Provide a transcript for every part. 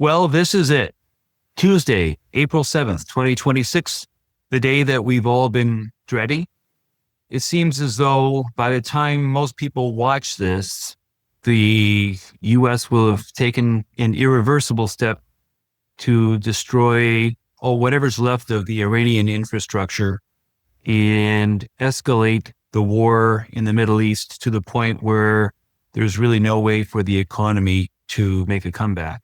Well, this is it. Tuesday, April 7th, 2026, the day that we've all been dreading. It seems as though by the time most people watch this, the U.S. will have taken an irreversible step to destroy whatever's left of the Iranian infrastructure and escalate the war in the Middle East to the point where there's really no way for the economy to make a comeback.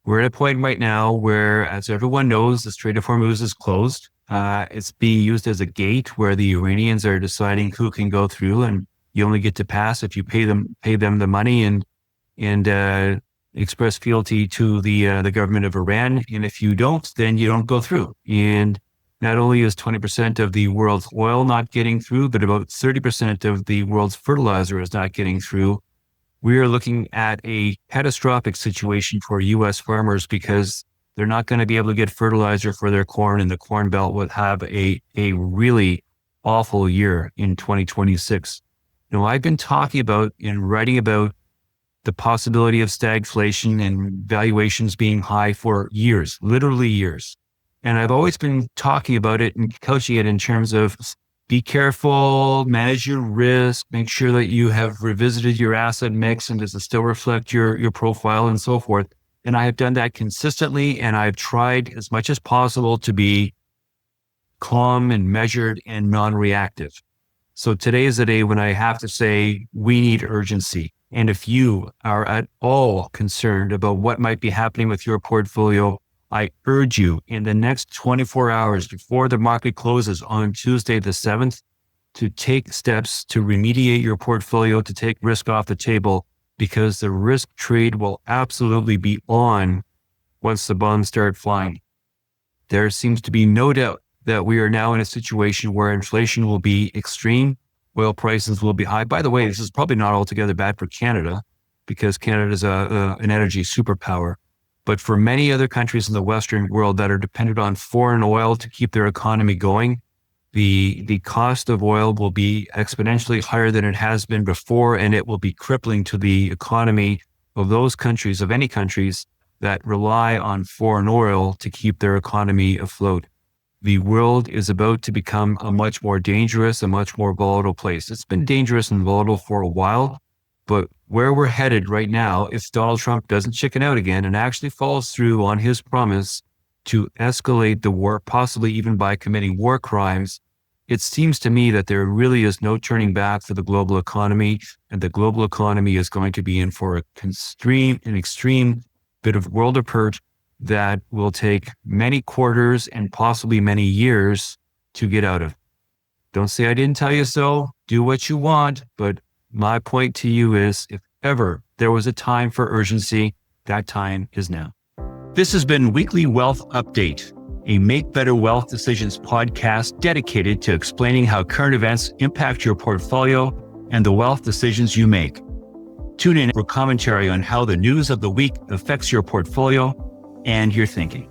We're at a point right now where, as everyone knows, the Strait of Hormuz is closed. It's being used as a gate where the Iranians are deciding who can go through, and you only get to pass if you pay them the money and express fealty to the government of Iran. And if you don't, then you don't go through. And not only is 20% of the world's oil not getting through, but about 30% of the world's fertilizer is not getting through. We are looking at a catastrophic situation for U.S. farmers because they're not going to be able to get fertilizer for their corn, and the Corn Belt will have a really awful year in 2026. Now, I've been talking about and writing about the possibility of stagflation and valuations being high for years, literally years. And I've always been talking about it and couching it in terms of be careful, manage your risk, make sure that you have revisited your asset mix and does it still reflect your profile and so forth. And I have done that consistently, and I've tried as much as possible to be calm and measured and non-reactive. So today is the day when I have to say we need urgency. And if you are at all concerned about what might be happening with your portfolio, I urge you in the next 24 hours before the market closes on Tuesday the 7th to take steps to remediate your portfolio, to take risk off the table, because the risk trade will absolutely be on once the bombs start flying. There seems to be no doubt that we are now in a situation where inflation will be extreme, oil prices will be high. By the way, this is probably not altogether bad for Canada because Canada is an energy superpower. But for many other countries in the Western world that are dependent on foreign oil to keep their economy going, the cost of oil will be exponentially higher than it has been before, and it will be crippling to the economy of those countries, of any countries that rely on foreign oil to keep their economy afloat. The world is about to become a much more dangerous, a much more volatile place. It's been dangerous and volatile for a while, but where we're headed right now, if Donald Trump doesn't chicken out again and actually follows through on his promise to escalate the war, possibly even by committing war crimes, it seems to me that there really is no turning back for the global economy, and the global economy is going to be in for an extreme bit of world of hurt that will take many quarters and possibly many years to get out of. Don't say I didn't tell you so. Do what you want, but my point to you is, if ever there was a time for urgency, that time is now. This has been Weekly Wealth Update, a Make Better Wealth Decisions podcast dedicated to explaining how current events impact your portfolio and the wealth decisions you make. Tune in for commentary on how the news of the week affects your portfolio and your thinking.